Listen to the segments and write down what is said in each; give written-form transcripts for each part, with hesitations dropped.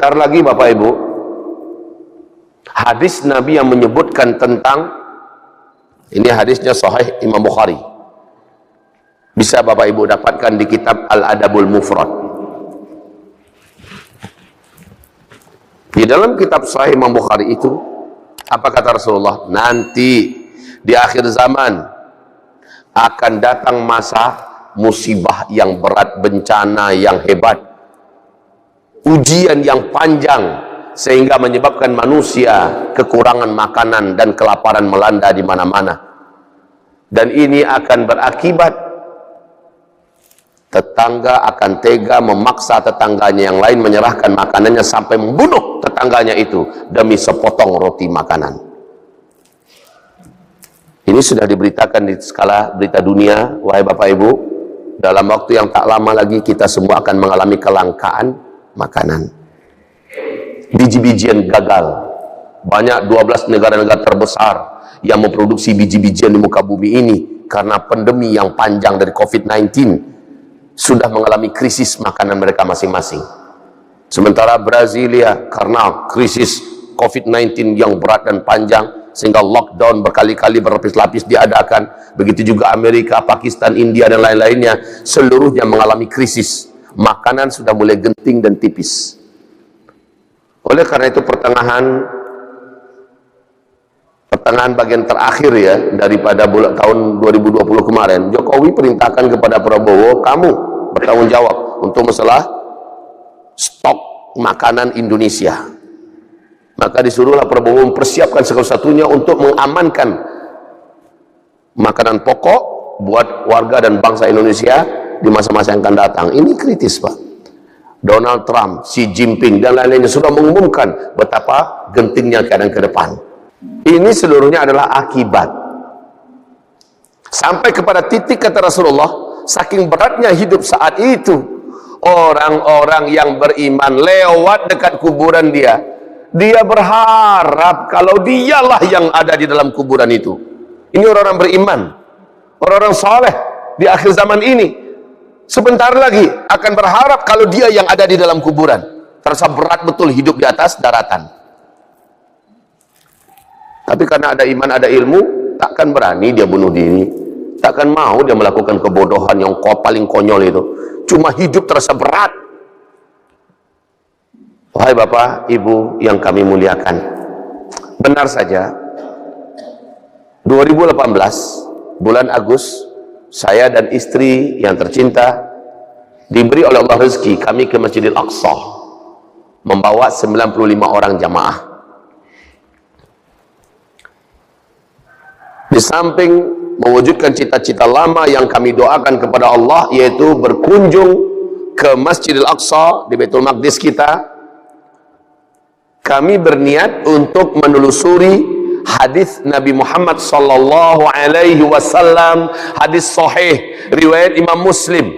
Sebentar lagi Bapak Ibu, hadis Nabi yang menyebutkan tentang, ini hadisnya Sahih Imam Bukhari, bisa Bapak Ibu dapatkan di kitab Al-Adabul Mufrad. Di dalam kitab Sahih Imam Bukhari itu, apa kata Rasulullah? Nanti di akhir zaman akan datang masa musibah yang berat, bencana yang hebat, ujian yang panjang, sehingga menyebabkan manusia kekurangan makanan dan kelaparan melanda di mana-mana. Dan ini akan berakibat tetangga akan tega memaksa tetangganya yang lain menyerahkan makanannya sampai membunuh tetangganya itu demi sepotong roti makanan. Ini sudah diberitakan di skala berita dunia, wahai Bapak Ibu. Dalam waktu yang tak lama lagi kita semua akan mengalami kelangkaan makanan. Biji-bijian gagal. Banyak 12 negara-negara terbesar yang memproduksi biji-bijian di muka bumi ini karena pandemi yang panjang dari COVID-19 sudah mengalami krisis makanan mereka masing-masing. Sementara Brasilia karena krisis COVID-19 yang berat dan panjang sehingga lockdown berkali-kali berlapis-lapis diadakan. Begitu juga Amerika, Pakistan, India dan lain-lainnya, seluruhnya mengalami krisis. Makanan sudah mulai genting dan tipis. Oleh karena itu pertengahan bagian terakhir ya daripada bulan tahun 2020 kemarin, Jokowi perintahkan kepada Prabowo, kamu bertanggung jawab untuk masalah stok makanan Indonesia. Maka disuruhlah Prabowo mempersiapkan segala-satunya untuk mengamankan makanan pokok buat warga dan bangsa Indonesia di masa-masa yang akan datang. Ini kritis, Pak. Donald Trump, Xi Jinping dan lain-lainnya sudah mengumumkan betapa gentingnya keadaan ke depan. Ini seluruhnya adalah akibat. Sampai kepada titik kata Rasulullah, saking beratnya hidup saat itu, orang-orang yang beriman lewat dekat kuburan dia berharap kalau dialah yang ada di dalam kuburan itu. Ini orang-orang beriman, orang-orang saleh di akhir zaman ini. Sebentar lagi akan berharap kalau dia yang ada di dalam kuburan. Terasa berat betul hidup di atas daratan. Tapi karena ada iman, ada ilmu, takkan berani dia bunuh diri. Takkan mau dia melakukan kebodohan yang paling konyol itu. Cuma hidup terasa berat. Wahai Bapak, Ibu yang kami muliakan, benar saja 2018 bulan Agustus, saya dan istri yang tercinta diberi oleh Allah rezeki kami ke Masjidil Aqsa membawa 95 orang jamaah. Di samping mewujudkan cita-cita lama yang kami doakan kepada Allah, yaitu berkunjung ke Masjidil Aqsa di Baitul Maqdis kita, kami berniat untuk menelusuri hadis Nabi Muhammad sallallahu alaihi wasallam, hadis sahih riwayat Imam Muslim.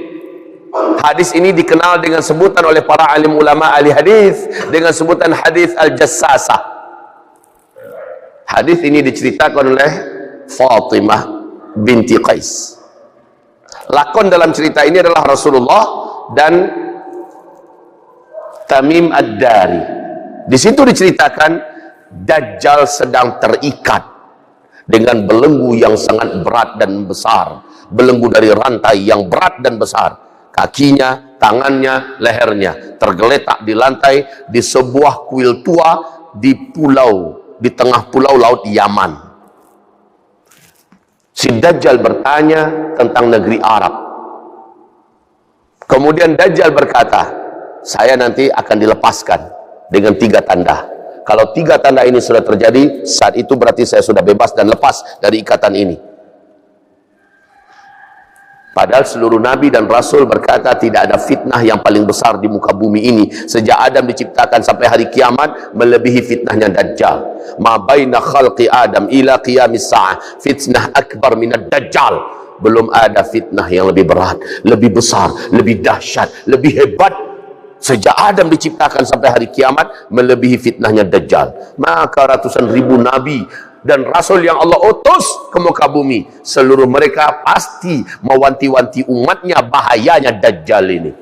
Hadis ini dikenal dengan sebutan oleh para alim ulama ahli hadis dengan sebutan hadis al-jassasah. Hadis ini diceritakan oleh Fatimah binti Qais. Lakon dalam cerita ini adalah Rasulullah dan Tamim ad-Dari. Di situ diceritakan Dajjal sedang terikat dengan belenggu yang sangat berat dan besar, belenggu dari rantai yang berat dan besar. Kakinya, tangannya, lehernya tergeletak di lantai di sebuah kuil tua di tengah pulau laut Yaman. Si Dajjal bertanya tentang negeri Arab. Kemudian Dajjal berkata, saya nanti akan dilepaskan dengan 3 tanda. Kalau 3 tanda ini sudah terjadi, saat itu berarti saya sudah bebas dan lepas dari ikatan ini. Padahal seluruh nabi dan rasul berkata tidak ada fitnah yang paling besar di muka bumi ini sejak Adam diciptakan sampai hari kiamat melebihi fitnahnya Dajjal. Ma baina khalqi Adam ila qiyamis sa'ah fitnah akbar minad Dajjal. Belum ada fitnah yang lebih berat, lebih besar, lebih dahsyat, lebih hebat sejak Adam diciptakan sampai hari kiamat melebihi fitnahnya Dajjal. Maka ratusan ribu nabi dan rasul yang Allah utus ke muka bumi, seluruh mereka pasti mewanti-wanti umatnya bahayanya Dajjal ini.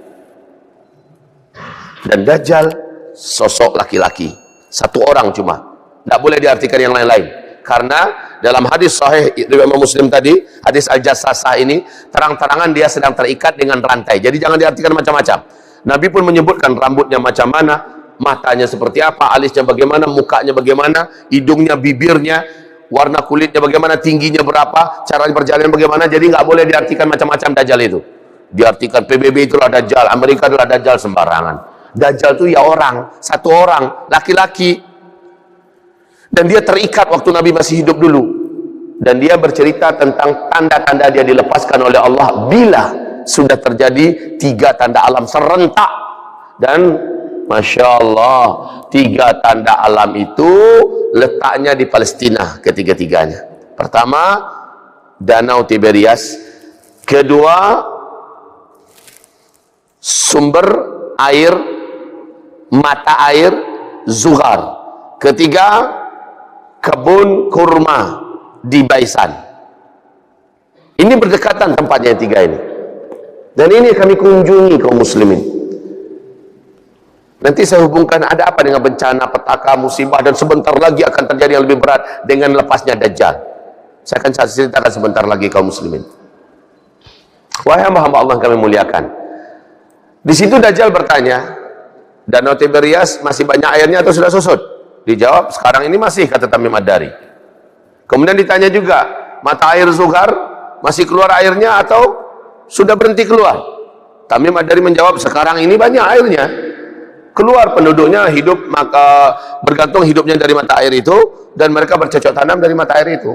Dan Dajjal sosok laki-laki, satu orang cuma, tidak boleh diartikan yang lain-lain. Karena dalam hadis sahih riwayat Imam Muslim tadi, hadis Al-Jassasah ini, terang-terangan dia sedang terikat dengan rantai. Jadi jangan diartikan macam-macam. Nabi pun menyebutkan rambutnya macam mana, matanya seperti apa, alisnya bagaimana, mukanya bagaimana, hidungnya, bibirnya, warna kulitnya bagaimana, tingginya berapa, cara berjalan bagaimana. Jadi nggak boleh diartikan macam-macam Dajjal itu. Diartikan PBB itulah Dajjal, Amerika adalah Dajjal, sembarangan. Dajjal itu ya orang, satu orang, laki-laki. Dan dia terikat waktu Nabi masih hidup dulu. Dan dia bercerita tentang tanda-tanda dia dilepaskan oleh Allah bila sudah terjadi 3 tanda alam serentak. Dan Masya Allah, 3 tanda alam itu letaknya di Palestina ketiga-tiganya. Pertama, Danau Tiberias. Kedua, sumber air, mata air Zuhar. Ketiga, kebun kurma di Baisan. Ini berdekatan tempatnya yang 3 ini. Dan ini kami kunjungi kaum muslimin. Nanti saya hubungkan ada apa dengan bencana, petaka, musibah, dan sebentar lagi akan terjadi yang lebih berat dengan lepasnya Dajjal. Saya akan ceritakan sebentar lagi kaum muslimin. Wahai hamba-hamba Allah yang kami muliakan, di situ Dajjal bertanya, Danau Tiberias masih banyak airnya atau sudah susut? Dijawab, sekarang ini masih, kata Tamim Ad-Dari. Kemudian ditanya juga, mata air Zuhar masih keluar airnya atau sudah berhenti keluar? Tamim Ad-Dari menjawab, sekarang ini banyak airnya. Keluar penduduknya hidup, maka bergantung hidupnya dari mata air itu, dan mereka bercocok tanam dari mata air itu.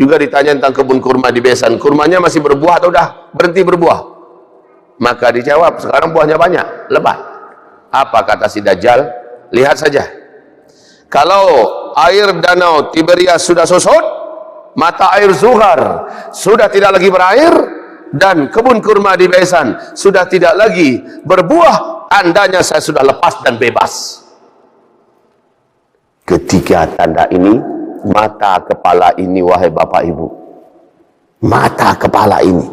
Juga ditanya tentang kebun kurma di Baisan, kurmanya masih berbuah atau udah berhenti berbuah? Maka dijawab, sekarang buahnya banyak, lebat. Apa kata si Dajjal? Lihat saja. Kalau air Danau Tiberias sudah susut, mata air Zuhar sudah tidak lagi berair, dan kebun kurma di Baisan sudah tidak lagi berbuah, tandanya saya sudah lepas dan bebas. Ketiga tanda ini, mata kepala ini, wahai Bapak Ibu, mata kepala ini,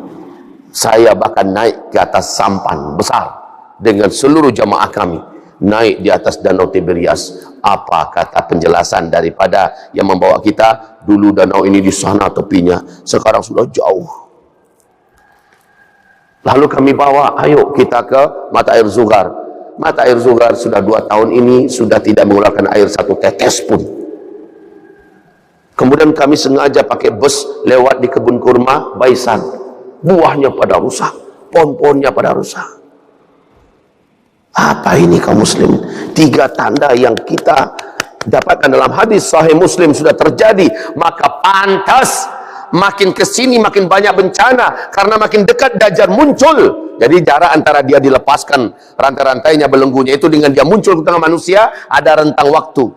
saya bahkan naik ke atas sampan besar dengan seluruh jamaah kami, naik di atas Danau Tiberias. Apa kata penjelasan daripada yang membawa kita? Dulu danau ini di sana tepinya, sekarang sudah jauh. Lalu kami bawa, ayo kita ke mata air Zuhar. Mata air Zuhar sudah 2 tahun ini sudah tidak mengeluarkan air 1 tetes pun. Kemudian kami sengaja pakai bus lewat di kebun kurma Baisan. Buahnya pada rusak, pohon-pohonnya pada rusak. Apa ini kaum muslim? 3 tanda yang kita dapatkan dalam hadis Sahih Muslim sudah terjadi, maka pantas makin kesini makin banyak bencana, karena makin dekat Dajjal muncul. Jadi jarak antara dia dilepaskan rantai-rantainya, belenggunya itu, dengan dia muncul ke tengah manusia ada rentang waktu.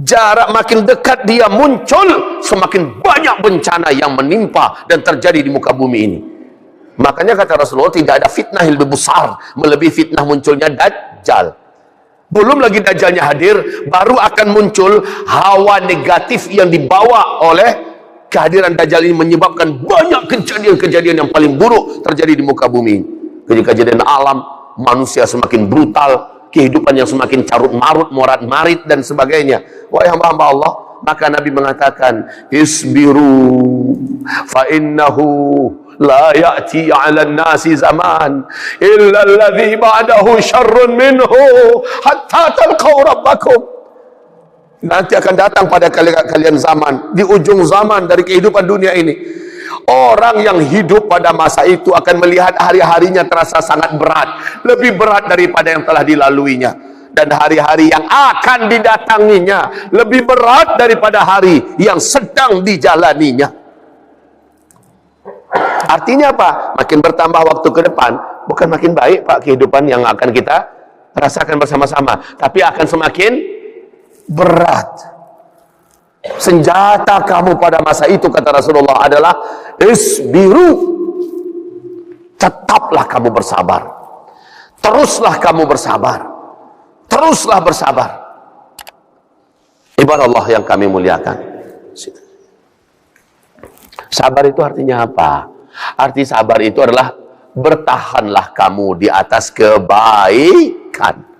Jarak makin dekat dia muncul, semakin banyak bencana yang menimpa dan terjadi di muka bumi ini. Makanya kata Rasulullah, tidak ada fitnah yang lebih besar melebihi fitnah munculnya Dajjal. Belum lagi Dajjalnya hadir, baru akan muncul hawa negatif yang dibawa oleh kehadiran Dajjal ini, menyebabkan banyak kejadian-kejadian yang paling buruk terjadi di muka bumi. Kejadian alam, manusia semakin brutal, kehidupan yang semakin carut marut, morat marit, dan sebagainya. Wahai hamba-hamba Allah, maka Nabi mengatakan, isbiru fa innahu la ya'ti 'alan nasi zaman illa alladhi ba'dahu syarrun minhu hatta talqaw rabbakum. Nanti akan datang pada kalian zaman, di ujung zaman dari kehidupan dunia ini, orang yang hidup pada masa itu akan melihat hari-harinya terasa sangat berat, lebih berat daripada yang telah dilaluinya, dan hari-hari yang akan didatanginya lebih berat daripada hari yang sedang dijalaninya. Artinya apa? Makin bertambah waktu ke depan, bukan makin baik Pak kehidupan yang akan kita rasakan bersama-sama, tapi akan semakin berat. Senjata kamu pada masa itu, kata Rasulullah, adalah isbiru. Tetaplah kamu bersabar. Teruslah kamu bersabar. Teruslah bersabar. Ibadah Allah yang kami muliakan. Sabar itu artinya apa? Arti sabar itu adalah bertahanlah kamu di atas kebaikan.